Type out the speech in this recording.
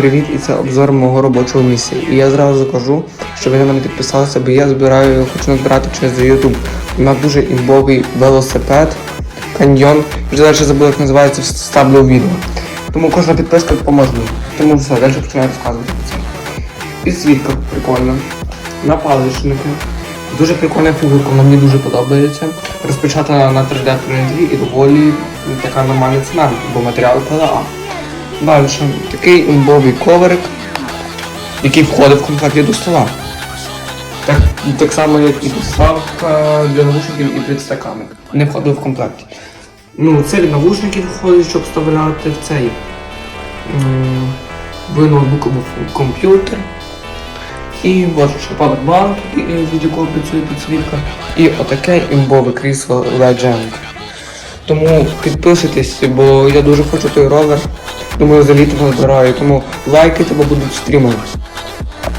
привіт! І це обзор мого робочого місця. І я зразу кажу, що ви на мене підписалися, бо я хочу назбирати через YouTube. У мене дуже імбовий велосипед, каньйон. Вже далі забув, як називається, вставлю у відео. Тому кожна підписка допоможе мені. Тому все, далі починаю розказувати про це. Підсвітка прикольна. Напаличники. Дуже прикольна фігурка, вона мені дуже подобається. Розпочата на 3D принтері і доволі така нормальна ціна, бо матеріал ПЛА. Далі, такий імбовий коверик, який входить в комплекті до стола. Так само, як і підставка для навушників і підстаканник. Не входить в комплекті. Це від навушників входить, щоб вставляти в цей в ноутбук або комп'ютер. І ось ще павербанк, від якого працює підсвітка. І отаке імбове крісло Legend. Тому підписуйтесь, бо я дуже хочу той ровер. Думаю, за літо назбираю, тому лайкайте, бо будуть стріми.